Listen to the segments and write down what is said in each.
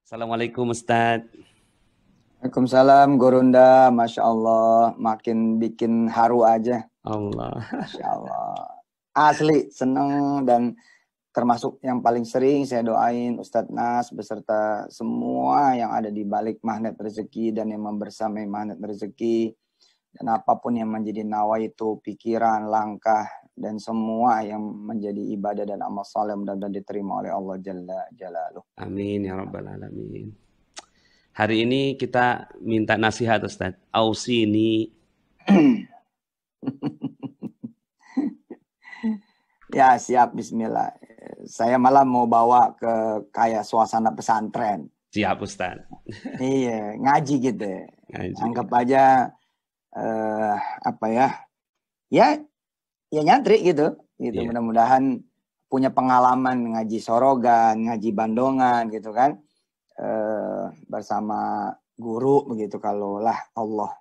Assalamualaikum Ustaz. Waalaikumsalam Gurunda, Masya Allah, makin bikin haru aja, Allah. Masya Allah. Asli, seneng dan termasuk yang paling sering saya doain Ustadz Nas beserta semua yang ada di balik magnet rezeki dan yang membersamai magnet rezeki. Dan apapun yang menjadi nawa itu, pikiran, langkah, dan semua yang menjadi ibadah dan amal saleh mudah-mudahan diterima oleh Allah Jalla Jalaluh. Amin ya rabbal alamin. Hari ini kita minta nasihat Ustaz. Ausi ini. Ya siap, bismillah. Saya malah mau bawa ke kayak suasana pesantren. Siap Ustaz. Iya, ngaji gitu ya. Ngaji. Anggap aja apa ya? Ya nyantri gitu. Yeah. Mudah-mudahan punya pengalaman ngaji sorogan, ngaji bandongan gitu kan. Bersama guru begitu kalau lah Allah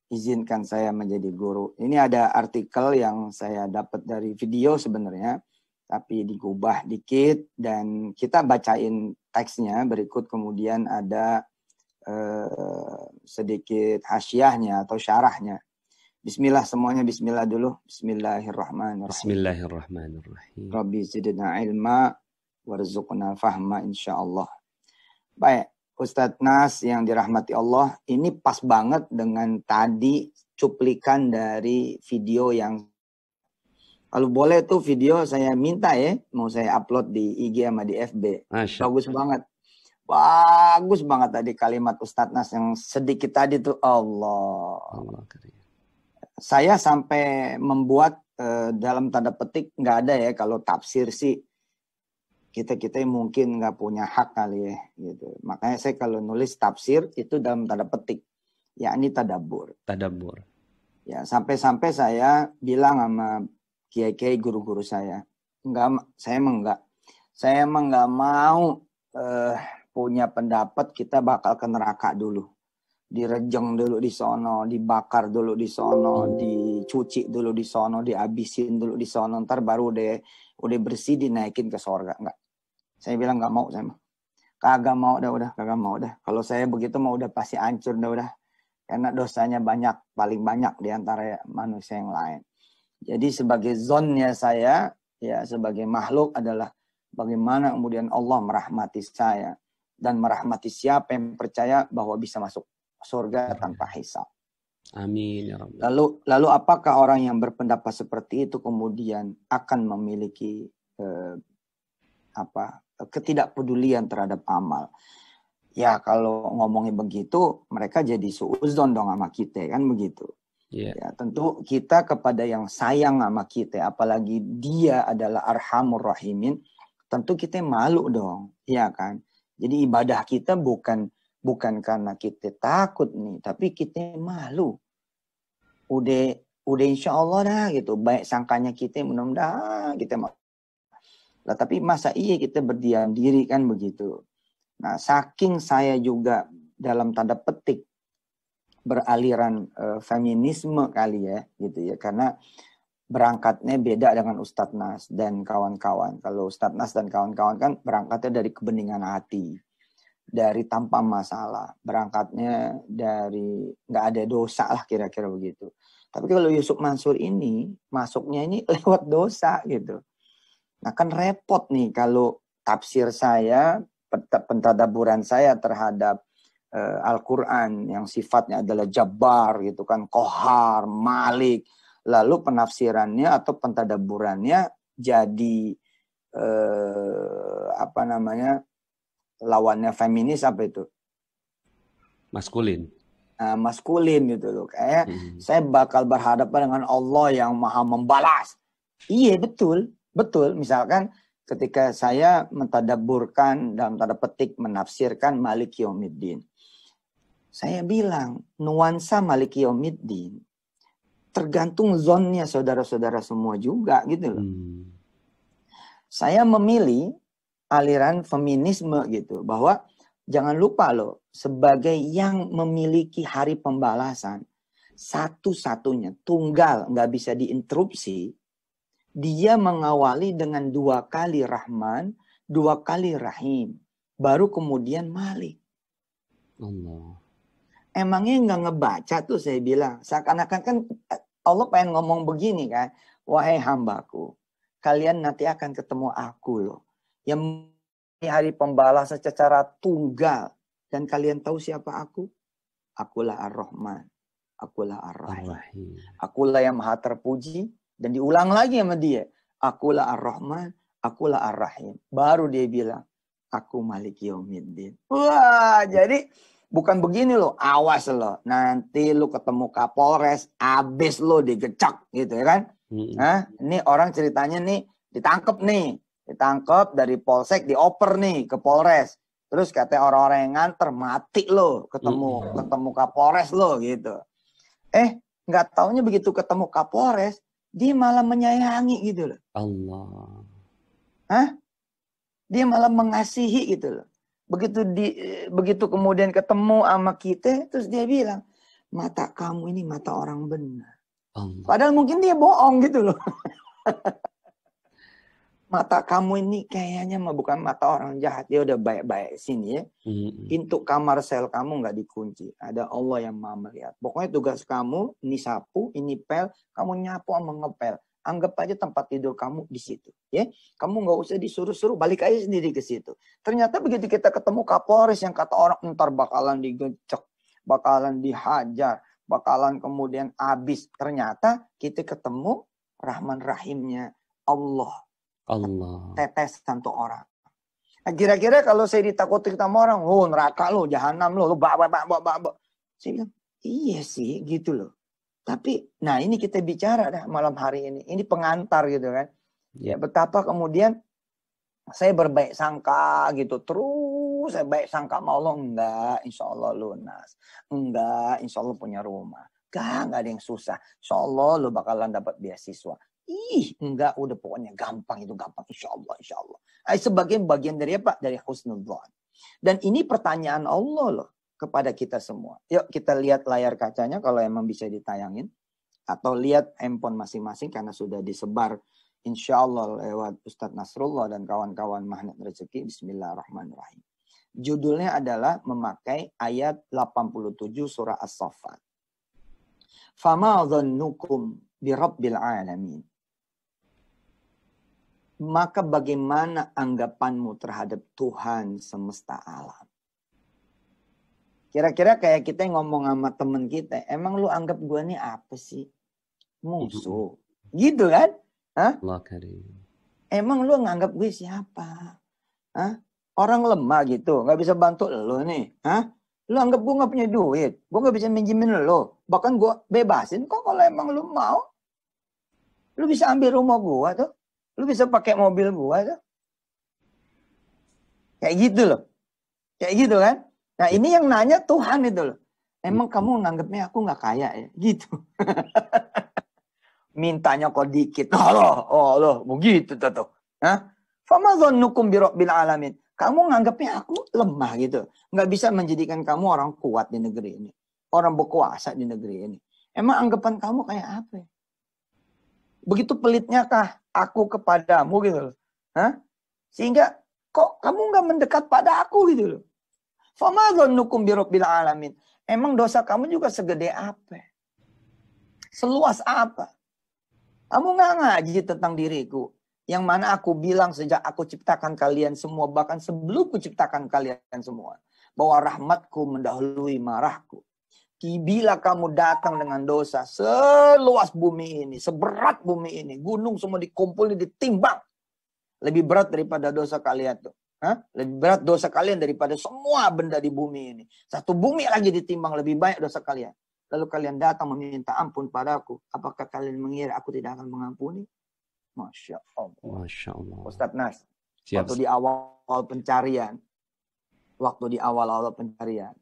izinkan saya menjadi guru. Ini ada artikel yang saya dapat dari video sebenarnya, tapi digubah dikit dan kita bacain teksnya berikut, kemudian ada sedikit hasyiahnya atau syarahnya. Bismillah, semuanya bismillah dulu. Bismillahirrahmanirrahim. Bismillahirrahmanirrahim. Rabbi zidna ilma warzuqna fahma insyaallah. Baik, Ustadz Nas yang dirahmati Allah, ini pas banget dengan tadi cuplikan dari video yang, kalau boleh tuh video saya minta ya, mau saya upload di IG sama di FB. Bagus banget. Bagus banget tadi kalimat Ustadz Nas yang sedikit tadi tuh, Allah. Saya sampai membuat dalam tanda petik, nggak ada ya, kalau tafsir sih kita mungkin nggak punya hak kali ya gitu. Makanya saya kalau nulis tafsir itu dalam tanda petik, yakni tadabbur. Tadabbur. Ya, sampai-sampai saya bilang sama kiai-kiai guru-guru saya, saya emang nggak mau punya pendapat kita bakal ke neraka dulu, direjeng dulu di sono, dibakar dulu di sono, dicuci dulu di sono, dihabisin dulu di sono, ntar baru udah bersih dinaikin ke surga. Enggak. Saya bilang nggak mau, saya kagak mau kagak mau dah. Kalau saya begitu mau udah pasti hancur udah. Karena dosanya banyak, paling banyak di antara manusia yang lain. Jadi sebagai zonnya saya, ya sebagai makhluk adalah bagaimana kemudian Allah merahmati saya dan merahmati siapa yang percaya bahwa bisa masuk surga tanpa hisab. Amin ya Rabbi. Lalu apakah orang yang berpendapat seperti itu kemudian akan memiliki ketidakpedulian terhadap amal? Ya kalau ngomongin begitu mereka jadi suudzon dong sama kita kan begitu. Yeah. Ya tentu kita kepada yang sayang sama kita, apalagi dia adalah arhamur rahimin, tentu kita malu dong, ya kan? Jadi ibadah kita bukan karena kita takut nih, tapi kita malu. Udah insya Allah dah gitu, baik sangkanya kita, mudah-mudahan kita mau. Lah tapi masa iya kita berdiam diri kan begitu. Nah saking saya juga dalam tanda petik beraliran feminisme kali ya gitu ya, karena berangkatnya beda dengan Ustadz Nas dan kawan-kawan. Kalau Ustadz Nas dan kawan-kawan kan berangkatnya dari kebeningan hati, dari tanpa masalah, berangkatnya dari nggak ada dosa lah kira-kira begitu. Tapi kalau Yusuf Mansur ini masuknya ini lewat dosa gitu. Nah kan repot nih kalau tafsir saya, pentadaburan saya terhadap Al-Quran yang sifatnya adalah Jabbar gitu kan, Qahar, Malik, lalu penafsirannya atau pentadaburannya jadi lawannya feminis apa itu? Maskulin. Maskulin gitu loh. Kayak saya bakal berhadapan dengan Allah yang maha membalas. Iya betul. Misalkan ketika saya mentadaburkan dalam tanda petik menafsirkan Maliki Yaumiddin. Saya bilang nuansa Maliki Yaumiddin tergantung zonnya saudara-saudara semua juga gitu loh. Saya memilih aliran feminisme gitu, bahwa jangan lupa loh, sebagai yang memiliki hari pembalasan satu-satunya, tunggal, nggak bisa diinterupsi, dia mengawali dengan 2 kali Rahman, 2 kali Rahim. baru kemudian Malik. Allah. Emangnya nggak ngebaca tuh, saya bilang. Seakan-akan kan Allah pengen ngomong begini kan. Wahai hambaku, kalian nanti akan ketemu aku loh. Yang hari pembalasan secara tunggal. Dan kalian tahu siapa aku? Akulah Ar-Rahman. Akulah Ar-Rahim. Akulah yang maha terpuji. Dan diulang lagi sama dia. Akulah Ar-Rahman. Akulah Ar-Rahim. Baru dia bilang, aku Malik Yaumiddin. Wah, jadi bukan begini loh, awas loh. Nanti lu ketemu Kapolres, abis lo digecek gitu ya kan. Nah, ini orang ceritanya nih ditangkep nih. Ditangkep dari Polsek, dioper nih ke Polres. Terus katanya orang-orang yang nganter, mati lo ketemu Kapolres lo gitu. Nggak taunya begitu ketemu Kapolres, dia malah menyayangi gitu loh. Allah. Dia malah mengasihi gitu loh. Begitu kemudian ketemu sama kita, terus dia bilang, mata kamu ini mata orang benar. Allah. Padahal mungkin dia bohong gitu loh. Mata kamu ini kayaknya mah bukan mata orang jahat. Dia udah baik-baik sini ya. Pintu kamar sel kamu nggak dikunci. Ada Allah yang maha melihat. Pokoknya tugas kamu, ini sapu, ini pel, kamu nyapu sama ngepel. Anggap aja tempat tidur kamu di situ, ya. Kamu nggak usah disuruh-suruh, balik aja sendiri ke situ. Ternyata begitu kita ketemu Kapolres yang kata orang ntar bakalan digecek, bakalan dihajar, bakalan kemudian habis. Ternyata kita ketemu Rahman Rahimnya Allah. Tetesan tuh orang. Nah, kira-kira kalau saya ditakuti sama orang, oh neraka lo, jahanam lo, bak. Saya bilang, iya sih, gitu loh. Tapi, nah ini kita bicara dah malam hari ini. Ini pengantar gitu kan. Ya betapa kemudian saya berbaik sangka gitu. Terus saya baik sangka sama Allah. Enggak, insya Allah lunas. Enggak, insya Allah punya rumah. Enggak ada yang susah. Insya Allah lo bakalan dapat beasiswa. Enggak, udah pokoknya gampang itu gampang. Insya Allah, insya Allah. Sebagai bagian dari apa? Dari husnudzon. Dan ini pertanyaan Allah loh. Kepada kita semua. Yuk kita lihat layar kacanya kalau emang bisa ditayangin. Atau lihat handphone masing-masing karena sudah disebar insya Allah lewat Ustadz Nasrullah dan kawan-kawan Magnet Rezeki. Bismillahirrahmanirrahim. Judulnya adalah memakai ayat 87 surah As-Saffat. Fama dhannukum birabbil alamin. Maka bagaimana anggapanmu terhadap Tuhan semesta alam? Kira-kira kayak kita ngomong sama temen kita, emang lu anggap gue nih apa sih? Musuh. Gitu kan? Emang lu nganggap gue siapa? Orang lemah gitu, gak bisa bantu lu nih. Lu anggap gue gak punya duit, gue gak bisa minjemin lu. Bahkan gue bebasin kok kalau emang lu mau. Lu bisa ambil rumah gue tuh. Lu bisa pakai mobil gue tuh. Kayak gitu loh. Kayak gitu kan? Nah ini yang nanya Tuhan itu loh. Emang kamu nganggapnya aku nggak kaya ya? Gitu. Mintanya kok dikit. Allah, begitu tuh. Fama dhannukum birabbil alamin. Kamu nganggapnya aku lemah gitu. Nggak bisa menjadikan kamu orang kuat di negeri ini. Orang berkuasa di negeri ini. Emang anggapan kamu kayak apa ya? Begitu pelitnya kah aku kepadamu gitu loh. Sehingga kok kamu nggak mendekat pada aku gitu loh. Fama dhannukum birabbil alamin. Emang dosa kamu juga segede apa? Seluas apa? Kamu nggak ngaji tentang diriku. Yang mana aku bilang sejak aku ciptakan kalian semua. Bahkan sebelum ku ciptakan kalian semua. Bahwa rahmatku mendahului marahku. Bila kamu datang dengan dosa seluas bumi ini. Seberat bumi ini. Gunung semua dikumpul ditimbang. Lebih berat daripada dosa kalian tuh. Lebih berat dosa kalian daripada semua benda di bumi ini. Satu bumi lagi ditimbang lebih banyak dosa kalian. Lalu kalian datang meminta ampun padaku. Apakah kalian mengira aku tidak akan mengampuni? Masya Allah. Masya Allah. Ustadz Nas. Siap. Waktu di awal pencarian.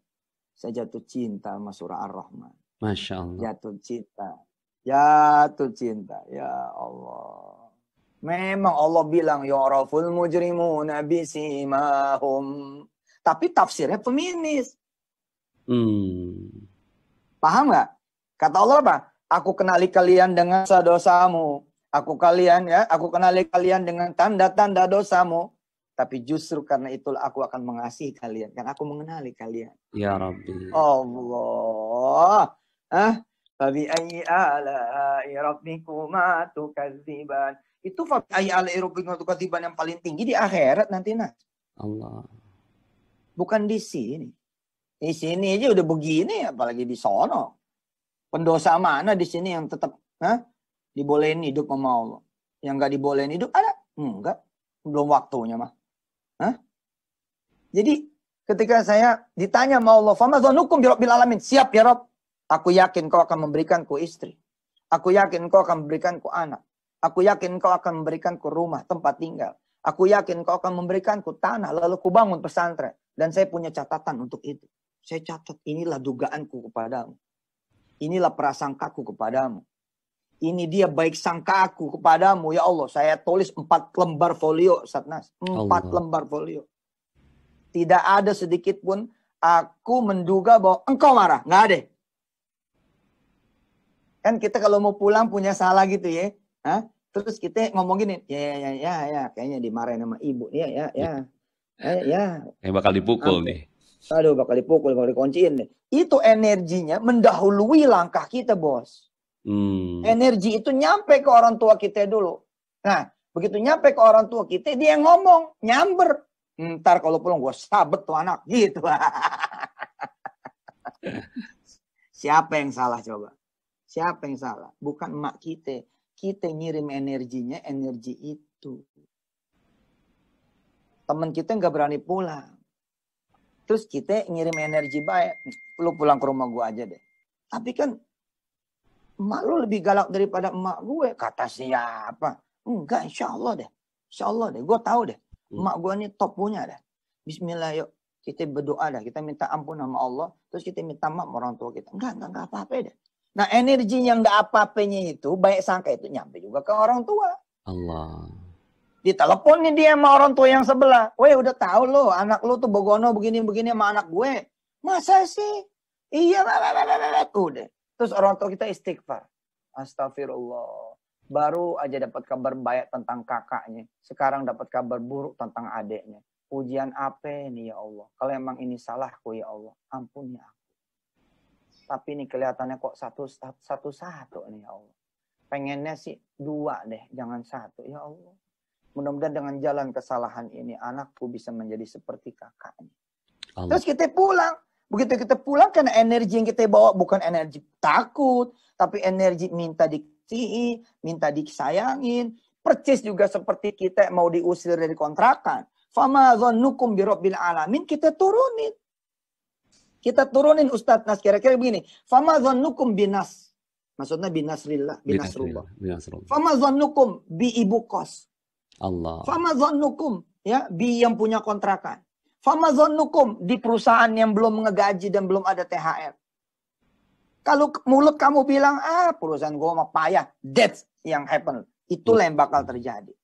Saya jatuh cinta sama surah Ar-Rahman. Masya Allah. Jatuh cinta. Ya Allah. Memang Allah bilang yu'raful mujrimuna bisimahum. Tapi tafsirnya feminis. Paham nggak? Kata Allah apa? Aku kenali kalian dengan dosamu. Aku kenali kalian dengan tanda-tanda dosamu. Tapi justru karena itulah aku akan mengasihi kalian. Karena aku mengenali kalian. Ya Rabbi. Allah. Fabi ayyi ala'i rabbikuma tukadziban. Itu fabi ayyi ala'i rabbikuma tukadziban yang paling tinggi di akhirat nanti. Allah. Bukan di sini. Di sini aja udah begini, apalagi di sono. Pendosa mana di sini yang tetap dibolehin hidup sama Allah? Yang nggak dibolehin hidup ada? Enggak. Belum waktunya mah. Jadi ketika saya ditanya sama Allah, "Fama dzanukum bi rabbil alamin?" Siap ya Rabb. Aku yakin kau akan memberikanku istri. Aku yakin kau akan memberikanku anak. Aku yakin kau akan memberikanku rumah, tempat tinggal. Aku yakin kau akan memberikanku tanah, lalu ku bangun pesantren. Dan saya punya catatan untuk itu. Saya catat, inilah dugaanku kepadamu. Inilah prasangkaku kepadamu. Ini dia baik sangkaku kepadamu, ya Allah. Saya tulis 4 lembar folio, Satnas. 4 lembar folio. Tidak ada sedikit pun aku menduga bahwa engkau marah. Nggak ada. Kan kita kalau mau pulang punya salah gitu ya. Terus kita ngomong gini, ya, kayaknya dimarahin sama ibu. Ya. Kayak bakal dipukul nih. Aduh, bakal dipukul, bakal dikunciin nih. Itu energinya mendahului langkah kita, bos. Energi itu nyampe ke orang tua kita dulu. Nah, begitu nyampe ke orang tua kita, dia ngomong, nyamber. Ntar kalau pulang gue sabet tuh anak, gitu. Siapa yang salah coba? Siapa yang salah? Bukan emak kita. Kita ngirim energinya, energi itu. Teman kita nggak berani pulang. Terus kita ngirim energi baik. Lu pulang ke rumah gue aja deh. Tapi kan emak lu lebih galak daripada emak gue. Kata siapa? Enggak, insya Allah deh. Insya Allah deh. Gue tahu deh. Emak gue ini top punya dah. Bismillah yuk. Kita berdoa dah. Kita minta ampun sama Allah. Terus kita minta maaf sama orang tua kita. Enggak apa-apa deh. Nah energi yang enggak apa-apanya itu, baik sangka itu nyampe juga ke orang tua. Allah. Ditelepon nih dia sama orang tua yang sebelah. Weh udah tahu lo, anak lo tuh begono begini-begini sama anak gue. Masa sih? Iya, udah. Terus orang tua kita istighfar. Astagfirullah. Baru aja dapat kabar baik tentang kakaknya. Sekarang dapat kabar buruk tentang adiknya. Ujian apa nih ya Allah? Kalau emang ini salahku ya Allah, ampuni aku. Tapi ini kelihatannya kok satu-satu nih ya Allah. Pengennya sih 2 deh, jangan 1 ya Allah. Mudah-mudahan dengan jalan kesalahan ini anakku bisa menjadi seperti kakaknya. Allah. Terus kita pulang. Begitu kita pulang karena energi yang kita bawa bukan energi takut, tapi energi minta dikasihi, minta disayangin. Percis juga seperti kita mau diusir dari kontrakan. Fama dhannukum bi rabbil alamin, kita turunin. Kita turunin Ustadz Nas, kira-kira begini. Fama dhannukum binas. Maksudnya binasrillah, binasrullah. Fama dhannukum bi ibu kos. Allah. Fama dhannukum, ya, bi yang punya kontrakan. Fama dhannukum di perusahaan yang belum ngegaji dan belum ada THR. Kalau mulut kamu bilang, perusahaan gue mah payah. That's yang happen. Itulah yang bakal terjadi.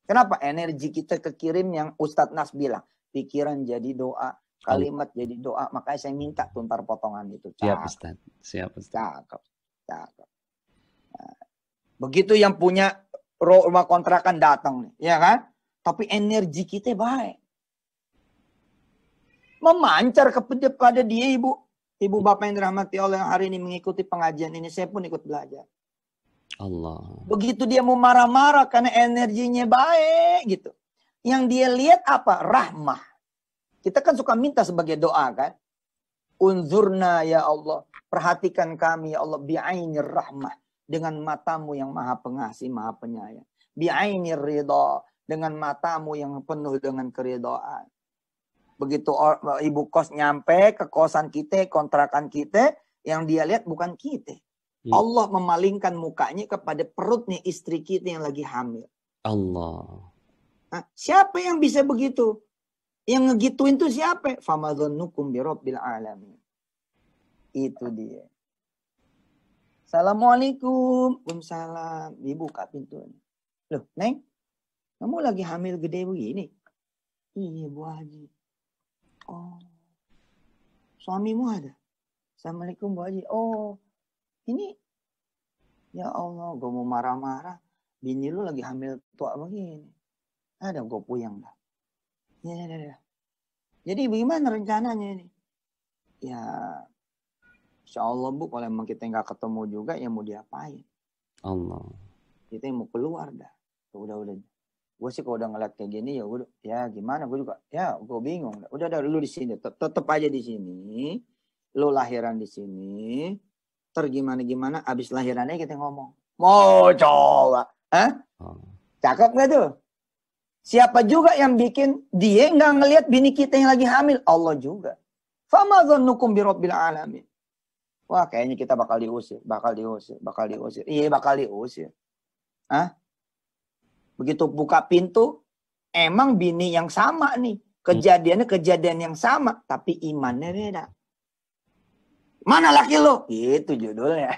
Kenapa? Energi kita kekirim yang Ustadz Nas bilang. Pikiran jadi doa. Kalimat jadi doa. Makanya saya minta tuntar potongan itu. Siap Ustaz. Siap Ustaz. Cakep. Nah, begitu yang punya rumah kontrakan datang nih, ya kan? Tapi energi kita baik. Memancar kepada dia ibu bapak yang dirahmati Allah yang hari ini mengikuti pengajian ini. Saya pun ikut belajar. Allah. Begitu dia mau marah-marah karena energinya baik gitu. Yang dia lihat apa? Rahmah. Kita kan suka minta sebagai doa kan. Unzurna ya Allah. Perhatikan kami ya Allah. Bi'ainir rahmah. Dengan matamu yang maha pengasih, maha penyayang. Bi'ainir ridha. Dengan matamu yang penuh dengan keridhaan. Begitu ibu kos nyampe ke kosan kita, kontrakan kita. Yang dia lihat bukan kita. Allah memalingkan mukanya kepada perutnya istri kita yang lagi hamil. Allah. Nah, siapa yang bisa begitu? Yang ngegituin tuh siapa? Famadhannukum bi rabbil alamin. Itu dia. Assalamualaikum. Waalaikumsalam. Dibuka pintunya. Loh, Neng, kamu lagi hamil gede begini? Iya, Bu Haji. Oh. Suamimu ada? Assalamualaikum, Bu Haji. Oh. Ini, ya Allah, gue mau marah-marah. Bini lu lagi hamil tua begini. Ada gue puyeng dah. Ya. Jadi bagaimana rencananya ini? Ya, insya Allah Bu, kalau emang kita nggak ketemu juga, ya mau diapain? Allah. Kita mau keluar dah. Udah. Gue sih kalau udah ngeliat kayak gini ya udah, ya gimana? Gue juga, ya gue bingung. Udah lu di sini, tetep aja di sini. Lu lahiran di sini. Gimana? Abis lahirannya kita ngomong. Mau coba, hah? Oh. Cakep nggak tuh? Siapa juga yang bikin dia nggak ngelihat bini kita yang lagi hamil? Allah juga. Fama dzannukum birabbil alamin. Wah, kayaknya kita bakal diusir. Iya, bakal diusir. Hah? Begitu buka pintu, emang bini yang sama nih. Kejadiannya kejadian yang sama, tapi imannya beda. Mana laki lo? Itu judulnya.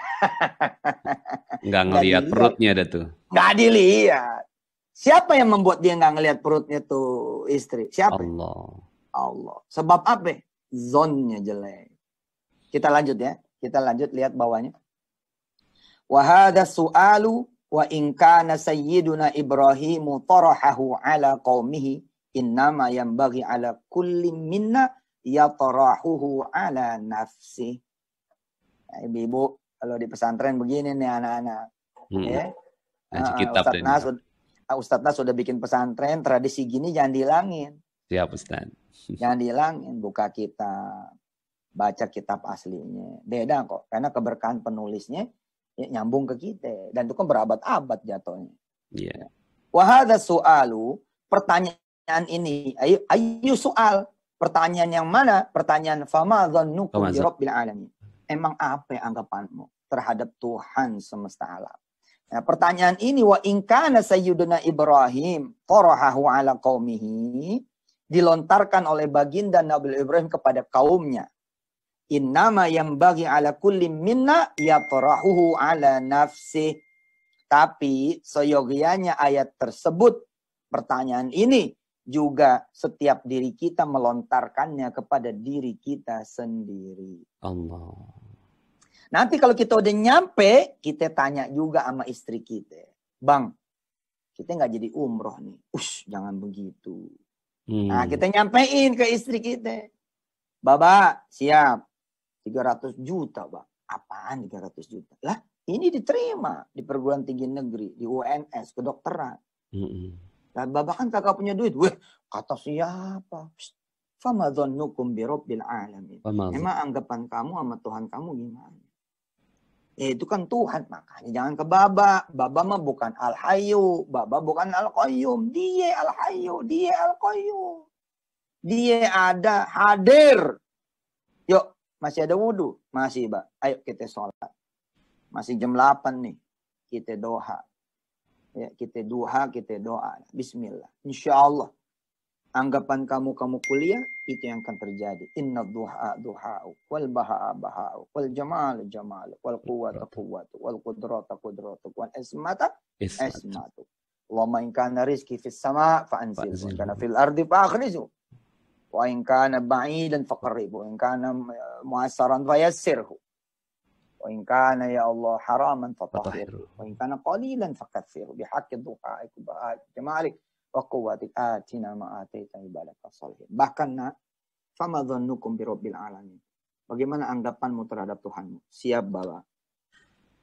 Nggak ngelihat perutnya ada tuh. Nggak dilihat. Siapa yang membuat dia nggak ngelihat perutnya tuh istri? Siapa? Allah. Sebab apa? Zonnya jelek. Kita lanjut ya. Kita lanjut lihat bawahnya. Wa hadha su'alu wa in kana sayyiduna Ibrahimu tarahahu ala qaumihi innama yanbaghi ala kulli minna yatarahuhu ala nafsi. Nah, ibu-ibu, kalau di pesantren begini nih anak-anak. Ya. Ustadz Nas sudah bikin pesantren, tradisi gini jangan dihilangin. Siap Ustadz. Jangan dihilangin, buka kitab, baca kitab aslinya. Beda kok, karena keberkahan penulisnya ya, nyambung ke kita. Dan itu kan berabad-abad jatuhnya. Iya. Wahada su'alu, pertanyaan ini, ayo soal. Pertanyaan yang mana? Pertanyaan fama dhannukum bi rabbil alamin. Emang apa anggapanmu terhadap Tuhan semesta alam? Nah, pertanyaan ini wa in kana sayyiduna Ibrahim farahahu ala qaumihi, dilontarkan oleh baginda Nabi Ibrahim kepada kaumnya. Innama yanbaghi ala kulli minna yafrahuhu ala nafsi. Tapi seyogianya ayat tersebut, pertanyaan ini juga setiap diri kita melontarkannya kepada diri kita sendiri. Allah. Nanti kalau kita udah nyampe, kita tanya juga sama istri kita. Bang, kita nggak jadi umroh nih. Jangan begitu. Nah, kita nyampein ke istri kita. Baba, siap. 300 juta, Bang. Apaan 300 juta? Lah, ini diterima di perguruan tinggi negeri, di UNS, kedokteran. Nah, Baba kan kagak punya duit. Weh, kata siapa? Fama dhannukum bi rabbil alamin. Emang anggapan kamu sama Tuhan kamu gimana? Ya itu kan Tuhan, makanya jangan ke Baba. Baba mah bukan Al-Hayyu, Baba bukan Al-Qayyum. Dia Al-Hayyu, dia Al-Qayyum. Dia ada, hadir. Yuk, masih ada wudhu? Masih, Pak. Ayo kita sholat. Masih jam 8 nih. Kita doa. Ya, kita duha, kita doa. Bismillah. Insya Allah. Anggapan kamu kuliah, itu yang akan terjadi. Inna duha duha'u, wal baha'a baha'u, wal jamalu jamalu, wal quwwata quwwatu, wal qudrata qudratu, wal ismata ismatu. Allahumma in kana rizki fis sama' fa'anzil, wa in kana fil ardi fa'akhrizu, wa in kana ba'idan faqarribu, wa in kana mu'assaran fayassirhu, wa in kana ya Allah haraman fatahhirhu, wa in kana qalilan fakaththirhu, bihaqqi duha'ik ba'at jamalik. Bahkan nak, fama dhannukum bi rabbil alamin. Bagaimana anggapanmu terhadap Tuhanmu? Siap, Bapak.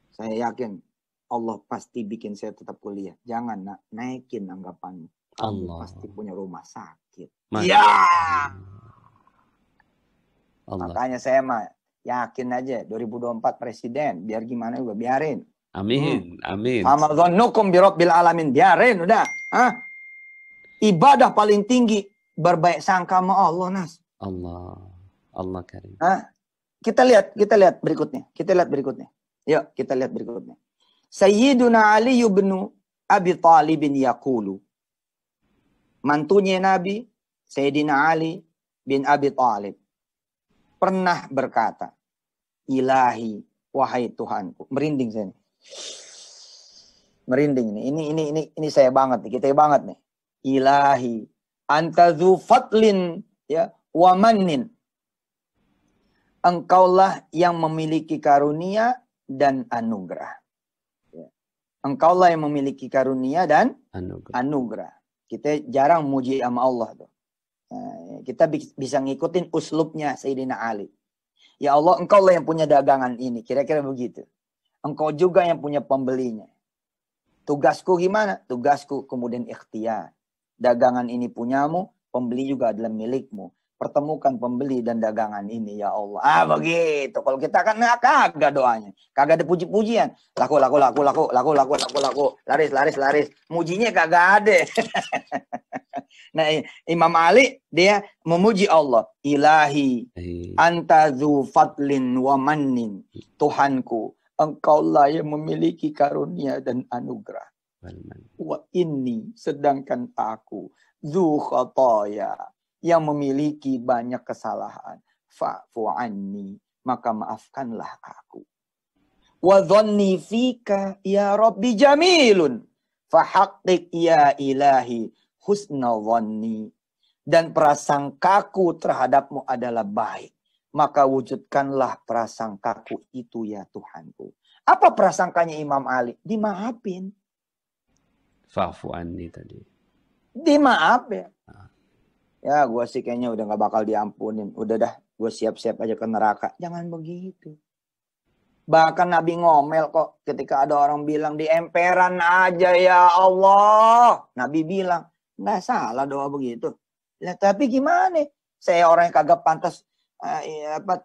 Saya yakin Allah pasti bikin saya tetap kuliah. Jangan nak, naikin anggapanmu. Kamu pasti punya rumah sakit. Ya. Makanya saya mah yakin aja 2024 presiden, biar gimana juga biarin. Amin. Amin. Fama dhannukum bi rabbil alamin. Biarin udah. Hah? Ibadah paling tinggi berbaik sangka sama Allah, Nas. Allah karim. Kita lihat berikutnya. Yuk, kita lihat berikutnya. Sayyiduna Ali bin Abi Thalib yaqulu. Mantunya Nabi, Sayyidina Ali bin Abi Thalib pernah berkata, Ilahi, wahai Tuhanku. Merinding saya nih. Merinding nih. Ini saya banget nih, kita banget nih. Ilahi, anta dzu fadlin ya wa mannin. Engkaulah yang memiliki karunia dan anugerah. Ya. Engkaulah yang memiliki karunia dan anugerah. Kita jarang muji sama Allah tuh. Kita bisa ngikutin uslubnya Sayyidina Ali. Ya Allah, engkau lah yang punya dagangan ini. Kira-kira begitu. Engkau juga yang punya pembelinya. Tugasku gimana? Tugasku kemudian ikhtiar. Dagangan ini punyamu, pembeli juga adalah milikmu. Pertemukan pembeli dan dagangan ini, ya Allah. Begitu. Kalau kita kan kagak doanya. Kagak ada puji-pujian. Laku. Laris. Mujinya kagak ada. Nah, Imam Ali, dia memuji Allah. Ilahi, anta dzu fadlin wa mannin. Tuhanku, engkaulah yang memiliki karunia dan anugerah. Wa inni, sedangkan aku, dzu khataya, yang memiliki banyak kesalahan. Fa'fu anni, maka maafkanlah aku. Wa dhanni fika ya Rabbi jamilun. Fahaqqiq ya ilahi husna dhanni. Dan prasangkaku terhadapmu adalah baik. Maka wujudkanlah prasangkaku itu ya Tuhanku. Apa prasangkanya Imam Ali? Dimaafin. Fa'fu anni tadi. Dimaaf ya. Ya gue sih kayaknya udah gak bakal diampunin. Udah dah, gue siap-siap aja ke neraka. Jangan begitu. Bahkan Nabi ngomel kok ketika ada orang bilang di emperan aja ya Allah. Nabi bilang, gak salah doa begitu. Nah, tapi gimana? Saya orang yang kagak pantas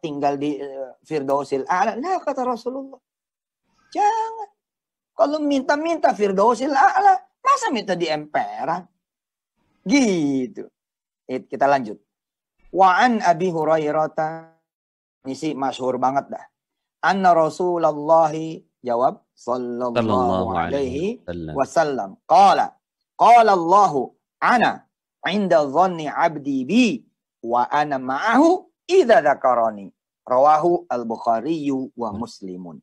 tinggal di Firdausil A'la. Nah kata Rasulullah. Jangan. Kalau minta-minta Firdausil A'la, masa minta di emperan? Gitu. Kita lanjut. Wa an Abi Hurairah, ini sih masyhur banget dah. Anna Rasulullah jawab sallallahu alaihi wasallam. Qala Allahu ana inda dhanni 'abdi bi wa ana ma'ahu idza dzakarani. Rawahu Al-Bukhari wa Muslimun.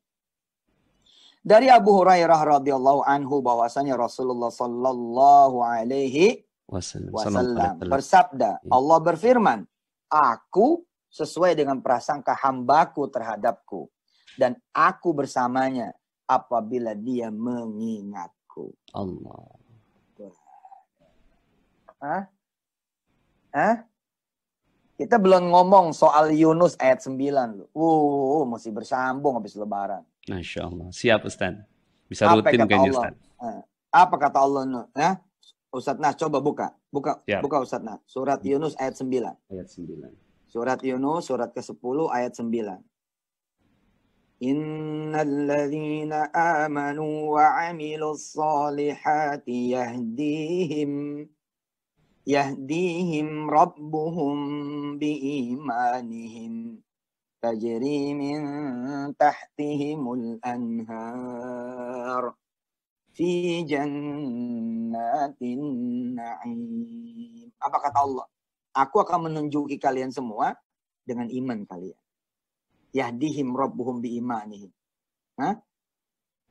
Dari Abu Hurairah radhiyallahu anhu bahwasanya Rasulullah sallallahu alaihi wasallam bersabda, Allah berfirman, aku sesuai dengan prasangka hambaku terhadapku dan aku bersamanya apabila dia mengingatku. Allah. Kita belum ngomong soal Yunus ayat 9 loh. Mesti bersambung habis lebaran. Masya Allah. Siap Ustaz. Bisa rutin kayaknya Ustaz. Apa kata Allah? Ustaz Nas, coba buka Ustaz Nas. Surat Yunus ayat 9. Ayat 9. Surat Yunus, surat ke-10 ayat 9. Innal ladzina amanu wa 'amilus solihati yahdihim rabbuhum biimanihim tajri min tahtihimul anhar fi jannatin na'im. Apa kata Allah? Aku akan menunjuki kalian semua dengan iman kalian. Yahdihim rabbuhum biimanihim.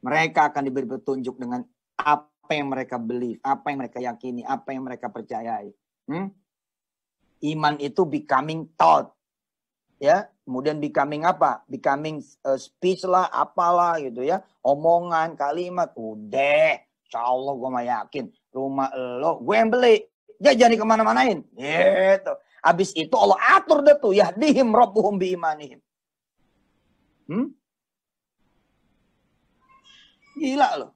Mereka akan diberi petunjuk dengan apa yang mereka believe, apa yang mereka yakini, apa yang mereka percayai. Iman itu becoming thought. Ya, kemudian becoming apa? Becoming speech lah, apalah gitu ya. Omongan, kalimat. Udah, insya Allah gue mah yakin. Rumah lo, gue yang beli. Jajan di kemana-manain. Gitu. Habis itu Allah atur deh tuh. Yahdihim rabbuhum biimanihim. Gila loh.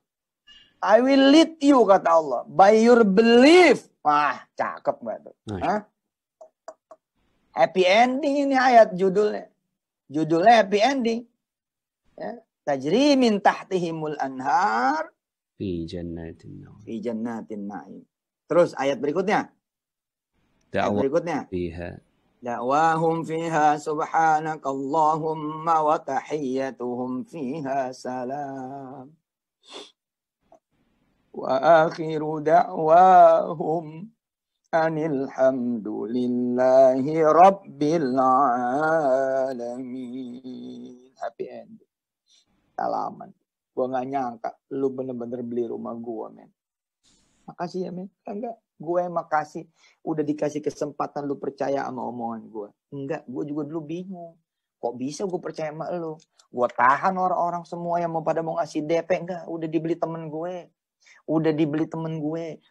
I will lead you, kata Allah. By your belief. Wah, cakep gak tuh? Happy ending ini ayat judulnya. Judulnya happy ending. Ya. Tajri min tahtihimul anhar. Fi jannatin na'im. Fi jannatin na'im. Terus ayat berikutnya. Ayat berikutnya. Fiha. Da'wahum fiha subhanakallahumma wa tahiyyatuhum fiha salam. Wa akhiru da'wahum anilhamdulillahi rabbil alamin. Happy ending. Salaman. Gua gak nyangka lu bener-bener beli rumah gua, men. Makasih ya, men. Enggak, gue makasih. Udah dikasih kesempatan lu percaya sama omongan gue. Enggak, gue juga dulu bingung. Kok bisa gue percaya sama lu? Gue tahan orang-orang semua yang mau pada mau ngasih DP. Enggak, udah dibeli temen gue. Udah dibeli temen gue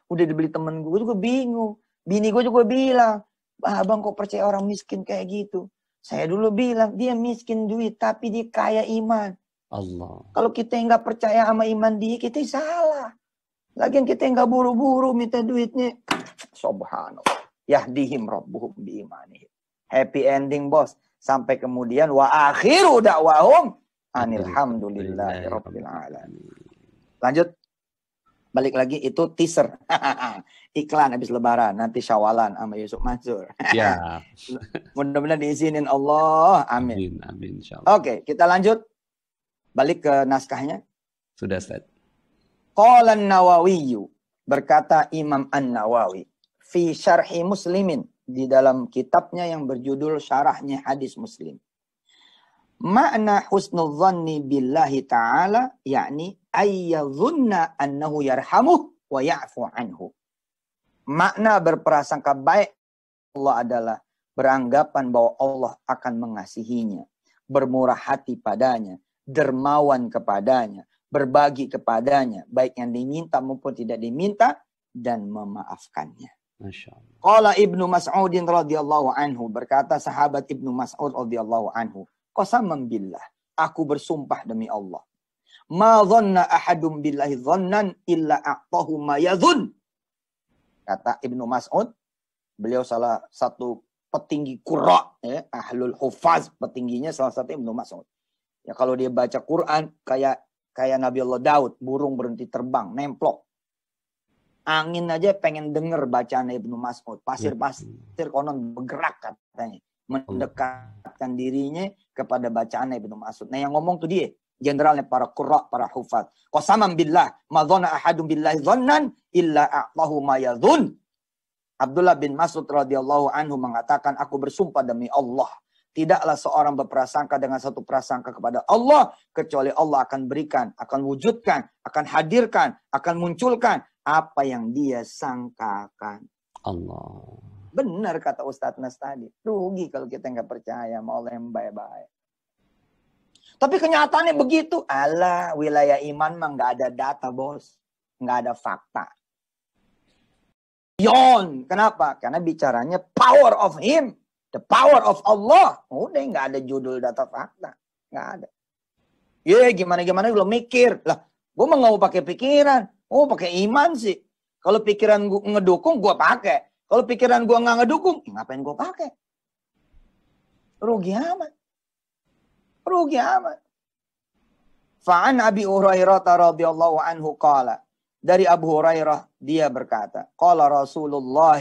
juga bingung. Bini gue juga bilang, Abang kok percaya orang miskin kayak gitu? Saya dulu bilang, dia miskin duit, tapi dia kaya iman. Allah. Kalau kita nggak percaya sama iman dia, kita salah. Lagian kita nggak buru-buru minta duitnya. Subhanallah. Yahdihim rabbuhum biimanihim. Happy ending, bos. Sampai kemudian, wa akhiru da'wahum anilhamdulillahi rabbil alamin. Lanjut. Balik lagi, itu teaser. Iklan habis lebaran. Nanti syawalan sama Yusuf Mansur. Ya. Mudah-mudahan diizinin Allah. Amin. Amin, insyaallah. Oke, kita lanjut. Balik ke naskahnya. Sudah, Ustaz. Qala an-Nawawi, berkata Imam An-Nawawi, fi syarhi Muslimin, di dalam kitabnya yang berjudul Syarahnya Hadis Muslim. Makna husnul dhanni billahi ta'ala, yakni ayyadhunna annahu yarhamuh wa ya'fu anhu. Makna berprasangka baik Allah adalah beranggapan bahwa Allah akan mengasihinya, bermurah hati padanya, dermawan kepadanya, berbagi kepadanya, baik yang diminta maupun tidak diminta, dan memaafkannya. Masya Allah. Qala Ibnu Mas'udin radhiyallahu anhu, berkata sahabat Ibnu Mas'ud radhiyallahu anhu, qasaman billah, aku bersumpah demi Allah, ma dhanna ahadum billahi dhannan illa a'tahu ma yadhun. Kata Ibnu Mas'ud, beliau salah satu petinggi qurra, ahlul hufaz, petingginya salah satu Ibnu Mas'ud. Ya, kalau dia baca Quran kayak Nabi Allah Daud, burung berhenti terbang, nemplok. Angin aja pengen denger bacaan Ibnu Mas'ud. Pasir-pasir konon bergerak katanya. Mendekatkan dirinya kepada bacaan Ibnu Mas'ud. Nah yang ngomong tuh dia. Generalnya para qurra, para hufaz. Qasaman billah, ma dhanna ahadun billahi dhannan illa a'tahu ma yadhun. Abdullah bin Mas'ud radhiyallahu anhu mengatakan, aku bersumpah demi Allah, tidaklah seorang berprasangka dengan satu prasangka kepada Allah, kecuali Allah akan berikan, akan wujudkan, akan hadirkan, akan munculkan apa yang dia sangkakan. Allah. Benar kata Ustadz Nas tadi. Rugi kalau kita nggak percaya sama Allah yang baik-baik. Tapi kenyataannya begitu. Alah, wilayah iman mah nggak ada data, bos. Nggak ada fakta. Kenapa? Karena bicaranya power of Him. The power of Allah. Udah nggak ada judul data fakta. Nggak ada. Gimana-gimana belum mikir. Lah, gue mah nggak mau pakai pikiran. Oh, pakai iman sih. Kalau pikiran gue ngedukung, gue pakai. Kalau pikiran gue nggak ngedukung, ngapain gue pakai? Rugi amat. Rugi amat. Fa'an Abi Hurairah radhiyallahu anhu qala. Dari Abu Hurairah dia berkata, qala Rasulullah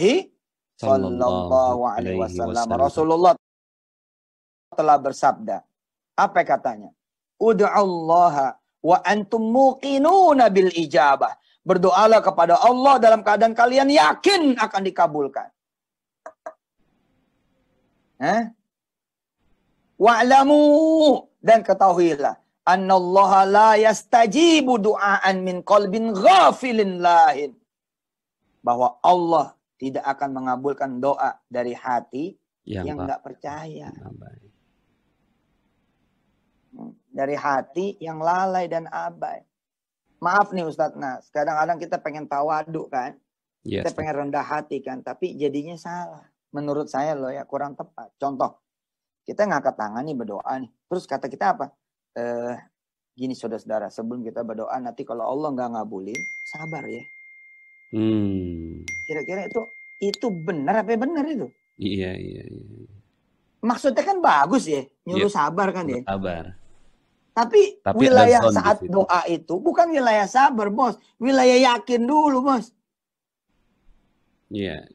sallallahu alaihi wasallam. Rasulullah telah bersabda. Apa katanya? Ud'allaha wa antum muqinuna bil ijabah. Berdoalah kepada Allah dalam keadaan kalian yakin akan dikabulkan. Wa'lamu, dan ketahuilah, annallaha la yastajibu du'aan min qalbin ghafilin lahin. Bahwa Allah tidak akan mengabulkan doa dari hati yang enggak percaya. Dari hati yang lalai dan abai. Maaf nih Ustadz Nas, kadang-kadang kita pengen tawadu kan. Yes. Kita pengen rendah hati kan, tapi jadinya salah. Menurut saya loh ya, kurang tepat. Contoh, kita ngangkat tangan nih berdoa nih. Terus kata kita apa? Gini saudara-saudara, sebelum kita berdoa nanti kalau Allah nggak ngabulin, sabar ya. Kira-kira itu benar apa benar itu? Iya. Maksudnya kan bagus ya, nyuruh sabar kan ya. Sabar. Tapi wilayah saat doa itu bukan wilayah sabar, bos. Wilayah yakin dulu, bos. Iya.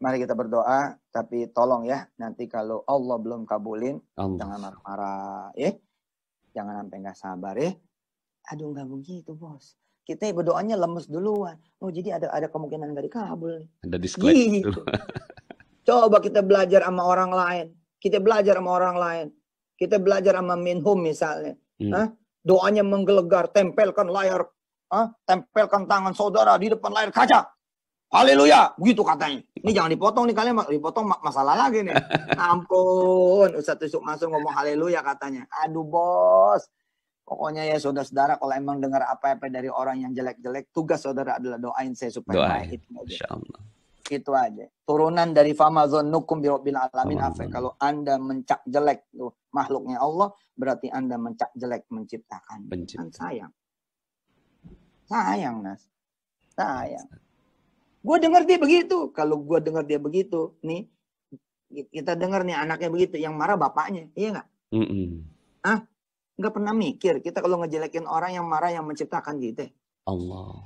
Mari kita berdoa, tapi tolong ya, nanti kalau Allah belum kabulin, jangan marah-marah, ya. Jangan sampai nggak sabar, ya. Aduh, nggak begitu, bos. Kita berdoanya lemes duluan. Oh, jadi ada kemungkinan nggak dikabul nih. Ada disclaimer. Gitu. Coba kita belajar sama orang lain. Kita belajar sama orang lain. Kita belajar sama minhum misalnya. Doanya menggelegar, tempelkan layar, tempelkan tangan saudara di depan layar kaca. Haleluya, begitu katanya. Ini jangan dipotong nih kalian, dipotong masalah lagi nih. Ampun, Ustadz Yusuf Mansur ngomong haleluya katanya. Aduh bos, pokoknya ya saudara-saudara kalau emang dengar apa-apa dari orang yang jelek-jelek, tugas saudara adalah doain saya supaya baik. Insya Allah. Itu aja. Turunan dari famazonnukum birabbil alamin. Kalau Anda mencak jelek tuh makhluknya Allah, berarti Anda mencak jelek menciptakan. Kan sayang. Sayang, Nas. Sayang. Gue dengar dia begitu. Kalau gue dengar dia begitu, nih kita dengar nih anaknya begitu, yang marah bapaknya, iya nggak? Nggak pernah mikir. Kita kalau ngejelekin orang yang marah yang menciptakan kita. Allah.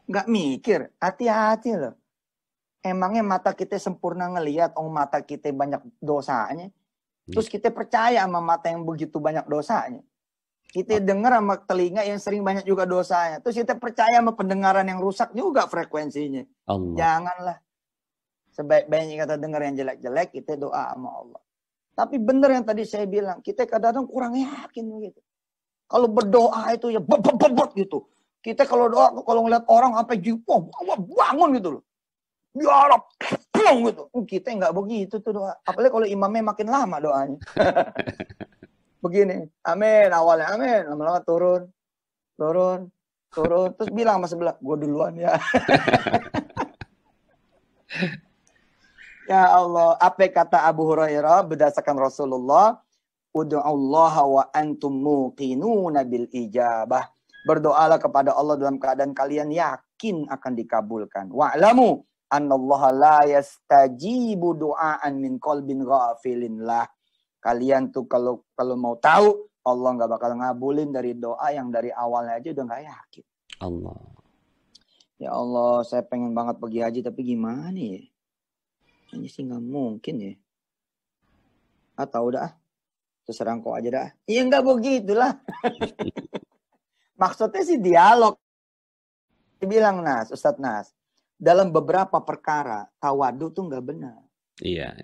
Nggak mikir. Hati-hati loh. Emangnya mata kita sempurna ngelihat, mata kita banyak dosanya. Terus kita percaya sama mata yang begitu banyak dosanya. Kita dengar sama telinga yang sering banyak juga dosanya. Terus kita percaya sama pendengaran yang rusak juga frekuensinya. Allah. Janganlah. Sebaik-baiknya kita dengar yang jelek-jelek, kita doa sama Allah. Tapi benar yang tadi saya bilang, kita kadang-kadang kurang yakin gitu. Kalau berdoa itu ya bebet gitu. Kita kalau doa, kalau ngeliat orang sampai jiwa, bangun gitu loh. Ya Allah, gitu. Kita nggak begitu tuh doa. Apalagi kalau imamnya makin lama doanya. Begini, amin, awalnya amin, lama-lama turun. Terus bilang sama sebelah, gue duluan ya. Ya Allah, apa kata Abu Hurairah berdasarkan Rasulullah, ud'ullaha wa antum muqinuna bil ijabah. Berdoalah kepada Allah dalam keadaan kalian yakin akan dikabulkan. Wa'lamu annallaha la yastajibu du'aan min qalbin ghafilin lah. Kalian tuh kalau mau tahu, Allah nggak bakal ngabulin dari doa yang dari awalnya aja udah nggak yakin. Allah. Ya Allah, saya pengen banget pergi haji, tapi gimana ya? Ini sih nggak mungkin ya. Tahu dah, terserah kau aja dah. Iya nggak begitulah. Maksudnya sih dialog. Dibilang Ustadz Nas, dalam beberapa perkara tawadu tuh nggak benar. Iya.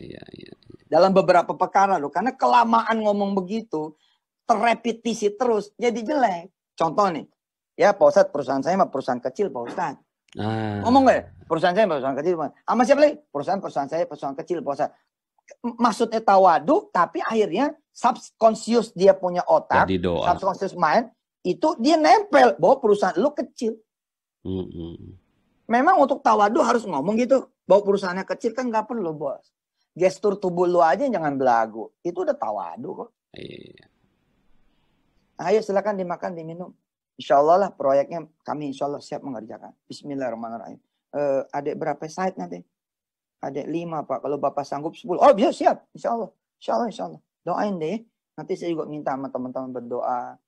Dalam beberapa perkara loh, karena kelamaan ngomong begitu, terrepetisi terus, jadi jelek. Contoh nih, ya Pak Ustadz, perusahaan saya mah perusahaan kecil Pak Ustadz. Ngomong nggak ya? Perusahaan saya perusahaan kecil. Sama siapa lagi? Perusahaan saya perusahaan kecil Pak Ustadz. Maksudnya tawadu, tapi akhirnya subconscious dia punya otak, subconscious mind, itu dia nempel bahwa perusahaan lu kecil. Memang untuk tawadu harus ngomong gitu, bahwa perusahaannya kecil kan nggak perlu bos. Gestur tubuh lu aja jangan belagu. Itu udah tawadu kok. Iya. Ayo silakan dimakan, diminum. Insya Allah lah proyeknya kami insya Allah siap mengerjakan. Bismillahirrahmanirrahim. Adik berapa site nanti? Adik 5 Pak. Kalau Bapak sanggup 10. Oh iya siap. Insya Allah. Doain deh. Nanti saya juga minta sama teman-teman berdoa.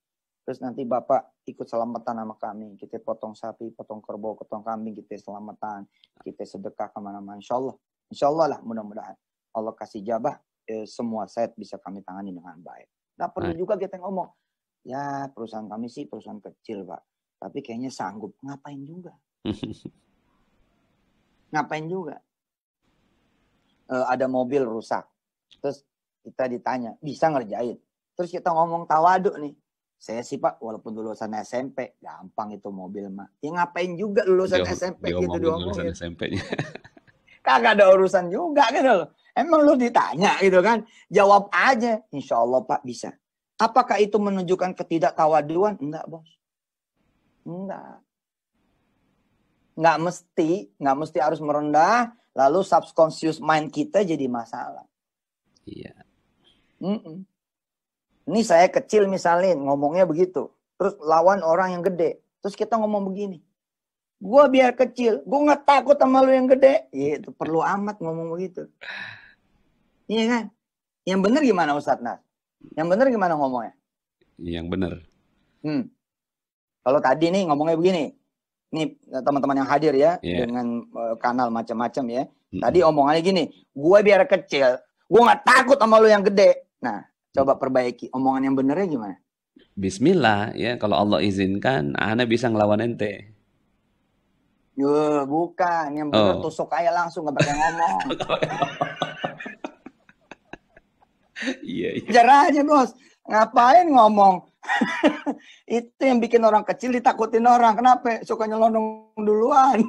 Terus nanti Bapak ikut selamatan sama kami. Kita potong sapi, potong kerbau, potong kambing. Kita selamatan. Kita sedekah kemana-mana. Insya Allah lah mudah-mudahan. Allah kasih jabah. Semua site bisa kami tangani dengan baik. Nggak perlu juga kita ngomong. Ya perusahaan kami sih perusahaan kecil Pak. Tapi kayaknya sanggup. Ngapain juga? Ada mobil rusak. Terus kita ditanya, bisa ngerjain? Terus kita ngomong tawadu nih. Saya sih Pak, walaupun lulusan SMP, gampang itu mobil mah. Ya ngapain juga lulusan SMP gitu diomongin. Kagak ada urusan juga gitu loh. Emang lu ditanya gitu kan? Jawab aja. Insya Allah Pak bisa. Apakah itu menunjukkan ketidaktawaduan? Enggak, bos. Enggak mesti harus merendah, lalu subconscious mind kita jadi masalah. Iya. Ini saya kecil misalnya ngomongnya begitu. Terus lawan orang yang gede. Terus kita ngomong begini. Gua biar kecil, gua nggak takut sama lu yang gede. Itu perlu amat ngomong begitu. Iya kan? Yang benar gimana Ustadz Nas? Yang benar gimana ngomongnya? Yang benar. Kalau tadi nih ngomongnya begini. Nih teman-teman yang hadir ya. Dengan kanal macam-macam ya. Tadi omongannya gini. Gue biar kecil. Gue gak takut sama lu yang gede. Nah coba perbaiki. Omongan yang benernya gimana? Bismillah ya. Kalau Allah izinkan. Ana bisa ngelawan ente. Bukan. Yang bener tusuk aja langsung. Gak pakai ngomong. Iya. Jarang aja bos. Ngapain ngomong? Itu yang bikin orang kecil ditakutin orang. Kenapa? Suka nyelonong duluan.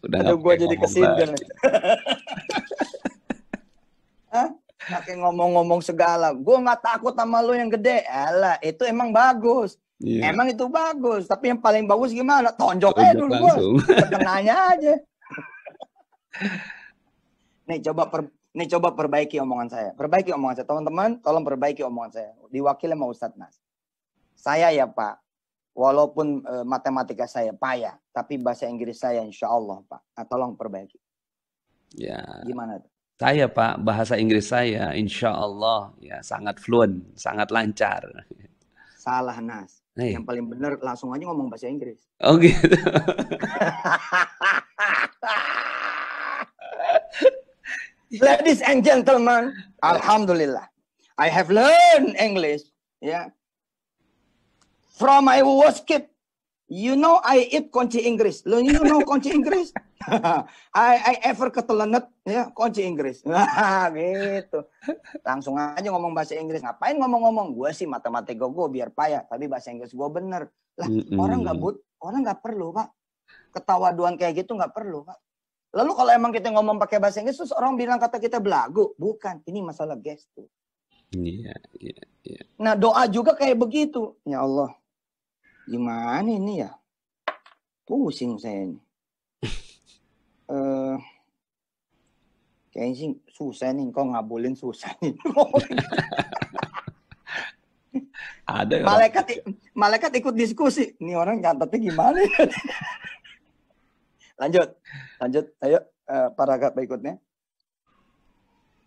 Aduh gue jadi kesindir. Pakai ngomong-ngomong segala. Gue gak takut sama lu yang gede. Alah, itu emang bagus. Iya. Emang itu bagus, tapi yang paling bagus gimana? Tonjok aja Tonjok dulu bos, langsung. kenanya aja. Nih coba perbaiki omongan saya. Perbaiki omongan saya. Teman-teman, tolong perbaiki omongan saya. Diwakili sama Ustadz Nas. Saya ya Pak, walaupun matematika saya payah, tapi bahasa Inggris saya insya Allah Pak. Nah, tolong perbaiki. Ya. Gimana tuh? Saya Pak, bahasa Inggris saya insya Allah ya sangat fluent, sangat lancar. Salah Nas. Hey. Yang paling benar langsung aja ngomong bahasa Inggris. Oh gitu. Ladies and gentlemen, alhamdulillah, I have learned English. Yeah. From I was kid, you know I eat kunci Inggris. You know kunci Inggris? I ever ketelenet ya kunci Inggris. Gitu. Langsung aja ngomong bahasa Inggris. Ngapain ngomong-ngomong? Gue sih matematika gue biar payah, tapi bahasa Inggris gue bener. Lah orang nggak perlu Pak. Ketawaduan kayak gitu nggak perlu Pak. Lalu kalau emang kita ngomong pakai bahasa Inggris, terus orang bilang kata kita belagu. Bukan, ini masalah gestur. Iya. Nah doa juga kayak begitu. Ya Allah, gimana ini ya? Pusing saya ini. Kayaknya sih susah nih, kok ngabulin susah nih. Ada malaikat ikut diskusi. Ini orang catatnya gimana? Lanjut. Ayo paragraf berikutnya.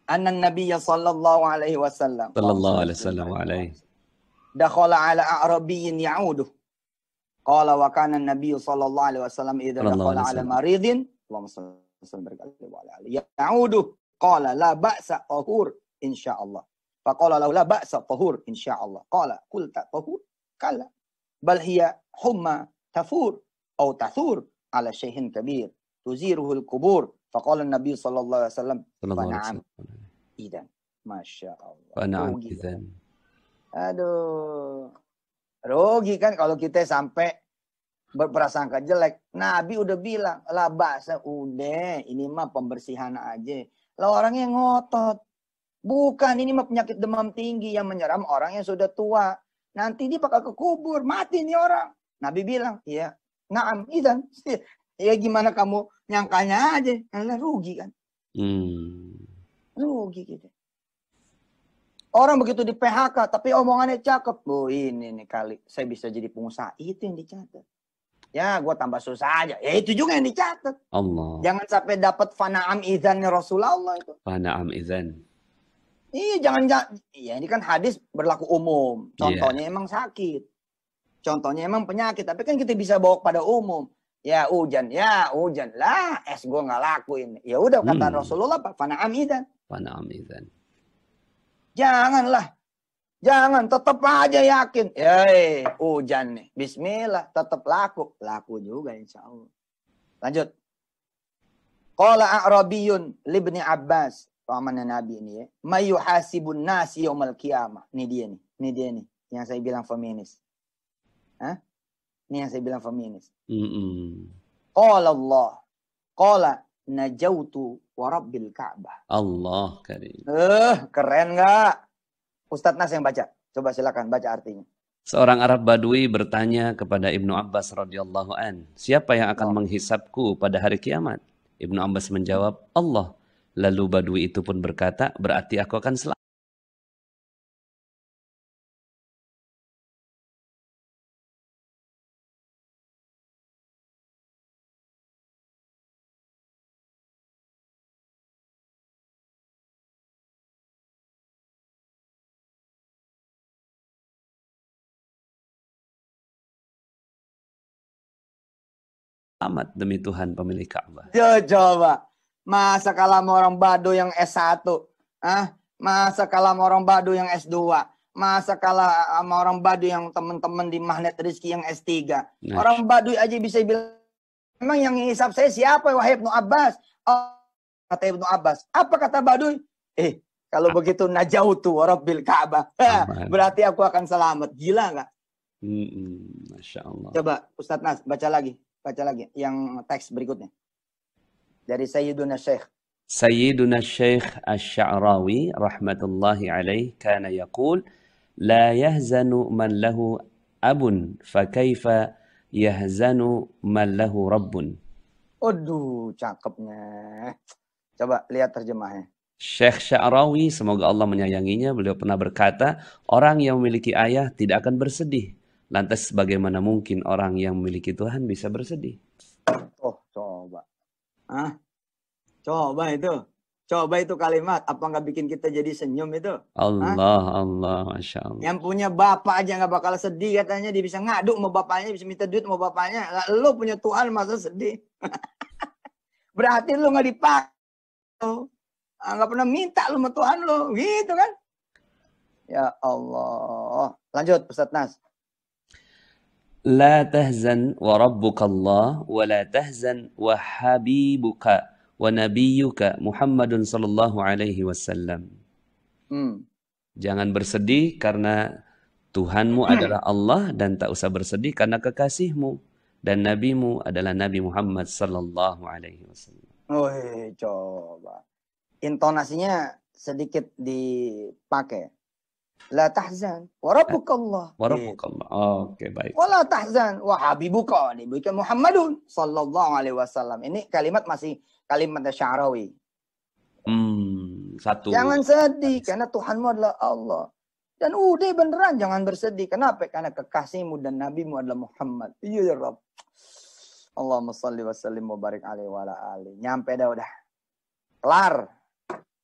Anna Nabiyya sallallahu alaihi wasallam. Dakhala ala a'rabiyyin ya'uduh. Qala wa kana an-nabiy sallallahu alaihi wasallam idza dakhala ala maridin, Allahumma shalli wa ala ya'uduh. Qala la ba'sa tahur insyaallah. Faqala lahu la ba'sa tahur insyaallah. Qala qulta tahur? Kala. Bal hiya humma tafur atau tathur ala syai'in kabir tuziruhul kubur. Faqala an-nabiy sallallahu alaihi wasallam fana'am idan. Masya Allah. Fana'am idan. Aduh. Rugi kan kalau kita sampai berprasangka jelek. Nabi udah bilang, lah bahasa udah, ini mah pembersihan aja. Lah orangnya ngotot. Bukan, ini mah penyakit demam tinggi yang menyerang orang yang sudah tua. Nanti dia bakal kekubur, mati nih orang. Nabi bilang, iya, naam, idan. Ya gimana kamu nyangkanya aja. Nah, rugi kan. Rugi gitu. Orang begitu di PHK, tapi omongannya cakep. Oh ini nih kali, saya bisa jadi pengusaha. Itu yang dicatat. Ya, gue tambah susah aja. Ya itu juga yang dicatat. Allah. Jangan sampai dapat fana'am izannya Rasulullah itu. Fana'am izan. Iya, jangan. Ya ini kan hadis berlaku umum. Contohnya emang sakit. Contohnya emang penyakit. Tapi kan kita bisa bawa pada umum. Ya hujan lah. Es gue nggak lakuin. Ya udah kata Rasulullah, fana'am izan. Fana'am izan. Jangan, tetap aja yakin. Hujan nih. Bismillah, tetap laku. Laku juga insya Allah. Lanjut. Qala a'rabiyun libni Abbas. Pamannya Nabi ini ya. Mayuhasibun nasi yaumal qiyamah. Ini dia nih. Yang saya bilang feminis. Hah? Ini yang saya bilang feminis. Qala Allah. Qala najautu warabbil Ka'bah. Allah karim. Keren nggak? Ustadz Nas yang baca. Coba silakan baca artinya. Seorang Arab Badui bertanya kepada Ibnu Abbas radhiyallahu an, siapa yang akan menghisapku pada hari kiamat? Ibnu Abbas menjawab, Allah. Lalu Badui itu pun berkata, berarti aku akan selamat. Amat demi Tuhan pemilik Ka'bah. Coba. Masa kalah sama orang Baduy yang S1? Masa kalah sama orang Baduy yang S2? Masa kalah sama orang Baduy yang teman-teman di Magnet Rizki yang S3? Orang Baduy aja bisa bilang, memang yang ngisap saya siapa? Wahai Ibnu Abbas. Oh, kata Ibnu Abbas. Apa kata Baduy? Kalau begitu najautu warabbil Ka'bah. Berarti aku akan selamat. Gila nggak? Masya Allah. Coba Ustadz Nas baca lagi yang teks berikutnya dari Sayyiduna Syekh Asy-Sya'rawi rahmatullahi alaih kana yaqul la yahzanu man lahu abun fakaifa yahzanu man lahu rabbun. Aduh, cakepnya. Coba lihat terjemahnya. Syekh Sya'rawi, semoga Allah menyayanginya, beliau pernah berkata, orang yang memiliki ayah tidak akan bersedih. Lantas bagaimana mungkin orang yang memiliki Tuhan bisa bersedih? Oh, coba. Hah? Coba itu. Coba itu kalimat. Apa nggak bikin kita jadi senyum itu? Allah, Allah, Masya Allah. Yang punya bapak aja nggak bakal sedih katanya. Dia bisa ngadu sama bapaknya, bisa minta duit sama bapaknya. Lah, lo punya Tuhan masa sedih? Berarti lo nggak dipakai. Nggak pernah minta lu sama Tuhan lu, gitu kan? Ya Allah. Lanjut, Ustaz Nas. La tahzan wa rabbuka Allah, wa la tahzan wa habibuka wa nabiyyuka Muhammadun sallallahu alaihi wasallam. Jangan bersedih karena Tuhanmu adalah Allah, dan tak usah bersedih karena kekasihmu, dan nabimu adalah Nabi Muhammad sallallahu alaihi wasallam. Oh, coba. Intonasinya sedikit dipakai. La tahzan wa rabbukallah. Wa rabbukallah. Oke, baik. Wa la tahzan wa habibuka nabiyyuka Muhammadun sallallahu alaihi wasallam. Ini kalimat masih kalimat Sya'rawi. Satu. Jangan sedih karena Tuhanmu adalah Allah. Dan udah beneran jangan bersedih. Kenapa? Karena kekasihmu dan nabimu adalah Muhammad. Iya ya Rabb. Allahumma salli wa sallim wa barik alaihi wa ala alihi. Nyampe dah udah. Kelar.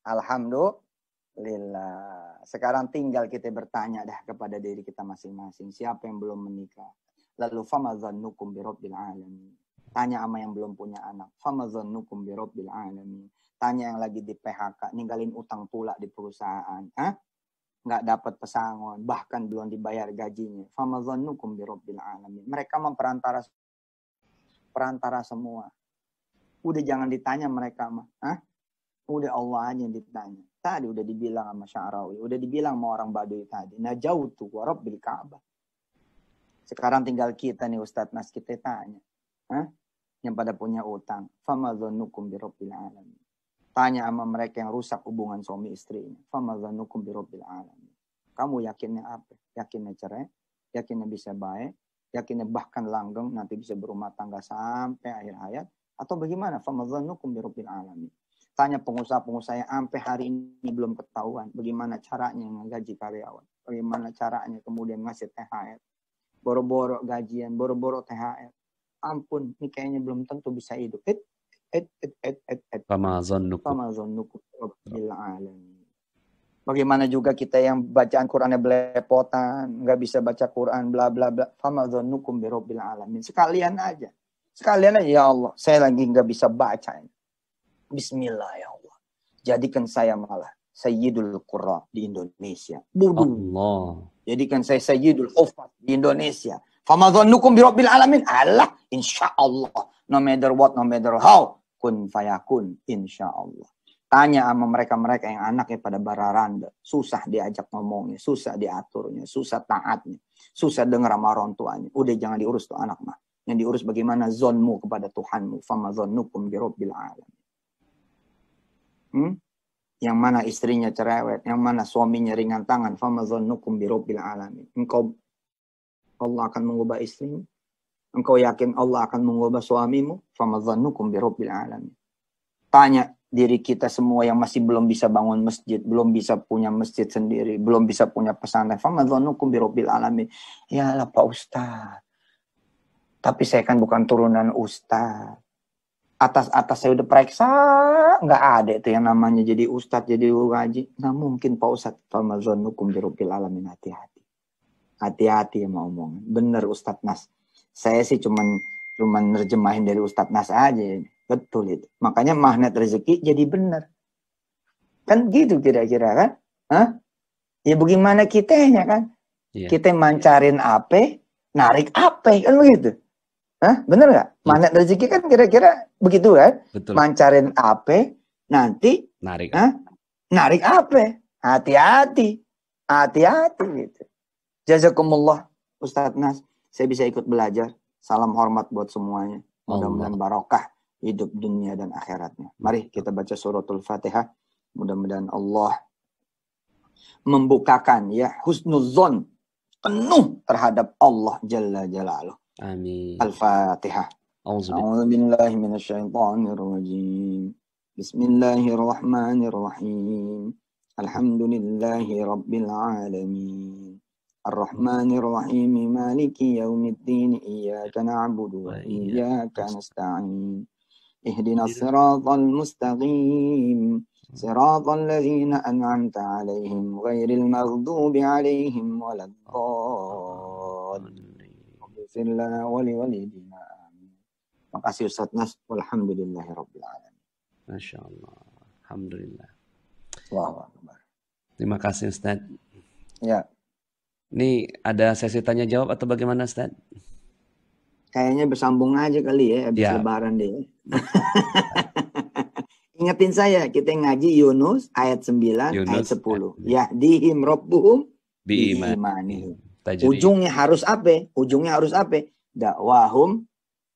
Alhamdulillah. Sekarang tinggal kita bertanya dah kepada diri kita masing-masing. Siapa yang belum menikah? Lalu famadzannukum birabbil alamin. Tanya sama yang belum punya anak. Famadzannukum birabbil alamin. Tanya yang lagi di PHK, ninggalin utang tulak di perusahaan. Nggak dapat pesangon, bahkan belum dibayar gajinya. Famadzannukum birabbil alamin. Mereka memperantara semua. Udah jangan ditanya mereka mah. Udah Allah aja yang ditanya. Tadi udah dibilang sama Sya'rawi. Udah dibilang sama orang Baduy tadi. Najautu wa rabbil Ka'bah. Sekarang tinggal kita nih Ustadz Nas, kita tanya. Yang pada punya utang. Famadzannukum birabbil alamin. Tanya sama mereka yang rusak hubungan suami istrinya. Famadzannukum birabbil alamin. Kamu yakinnya apa? Yakinnya cerai? Yakinnya bisa baik? Yakinnya bahkan langgeng nanti bisa berumah tangga sampai akhir hayat? Atau bagaimana? Famadzannukum birabbil alamin. Tanya pengusaha-pengusaha yang sampai hari ini belum ketahuan bagaimana caranya menggaji karyawan, bagaimana caranya kemudian ngasih THR, boro-boro gajian, boro-boro THR. Ampun, ini kayaknya belum tentu bisa hidup. Famadzannukum birabbil alamin. Bagaimana juga kita yang bacaan Qurannya belepotan, nggak bisa baca Quran, bla bla bla. Famadzannukum birabbil alamin. Sekalian aja, ya Allah, saya lagi nggak bisa baca. Bismillah ya Allah. Jadikan saya malah Sayyidul Qurra di Indonesia. Allah. Jadikan saya Sayyidul Hufaz di Indonesia. Famadzannukum birabbil alamin. Allah, insyaallah. No matter what, no matter how. Kun fayakun, insyaallah. Tanya sama mereka-mereka yang anaknya pada bararanda. Susah diajak ngomongnya, susah diaturnya, susah taatnya. Susah dengar sama orang tuanya. Udah jangan diurus tuh anak mah. Yang diurus bagaimana zonmu kepada Tuhanmu. Famadzannukum birabbil alamin. Yang mana istrinya cerewet, yang mana suaminya ringan tangan. Famadzannukum birabbil alamin. Engkau Allah akan mengubah istrimu. Engkau yakin Allah akan mengubah suamimu. Famadzannukum birabbil alamin. Tanya diri kita semua yang masih belum bisa bangun masjid, belum bisa punya masjid sendiri, belum bisa punya pesantren. Famadzannukum birabbil alamin. Ya lah Pak Ustaz. Tapi saya kan bukan turunan Ustaz. Atas saya udah periksa, nggak ada itu yang namanya jadi ustadz, jadi ngaji. Nggak mungkin Pak Ustadz. Famadzannukum birabbil alamin. Hati-hati. Hati-hati yang mau ngomong. Bener Ustadz Nas. Saya sih cuman nerjemahin dari Ustadz Nas aja. Betul itu. Makanya magnet rezeki jadi bener. Kan gitu kira-kira kan? Ya bagaimana kitanya kan? Yeah. Kita mancarin apa, narik apa, kan begitu. Bener nggak? Magnet rezeki kan kira-kira begitu kan? Betul. Mancarin apa, nanti narik apa. Hati-hati. Hati-hati gitu. Jazakumullah Ustadz Nas. Saya bisa ikut belajar. Salam hormat buat semuanya. Mudah-mudahan barokah hidup dunia dan akhiratnya. Mari kita baca suratul Fatihah. Mudah-mudahan Allah membukakan ya husnuzon penuh terhadap Allah Jalla Jalaluh. Amin. Al-Fatihah. A'udzu billahi minasyaitonir rajim. Bismillahirrahmanirrahim. Alhamdulillahi rabbil alamin. Ar-Rahmanir Rahim. Maliki yaumiddin. Iyyaka na'budu wa iyyaka nasta'in. Ihdinas siratal mustaqim. Siratal ladzina an'amta 'alaihim ghairil maghdubi 'alaihim waladdallin. Ighfir lana wa liwalidina. Amin. Makasih Ustaz Nas. Walhamdulillahirabbil alamin. Masya Allah. Alhamdulillah. Allahu akbar. Terima kasih Ustaz. Ya. Ini ada sesi tanya jawab atau bagaimana Ustaz? Kayaknya bersambung aja kali ya habis lebaran deh. Ingetin saya, kita ngaji Yunus ayat 9 ayat 10. Yahdihim rabbuhum biimanihim. Ujungnya harus apa? Dakwahum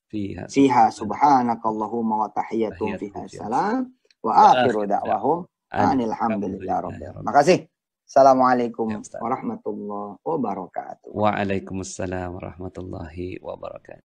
fiha subhanakallahumma wa tahiyatum fiha salam wa akhiru dakwahum alhamdulillah rabbil alamin. Makasih. Assalamualaikum warahmatullahi wabarakatuh. Waalaikumsalam warahmatullahi wabarakatuh.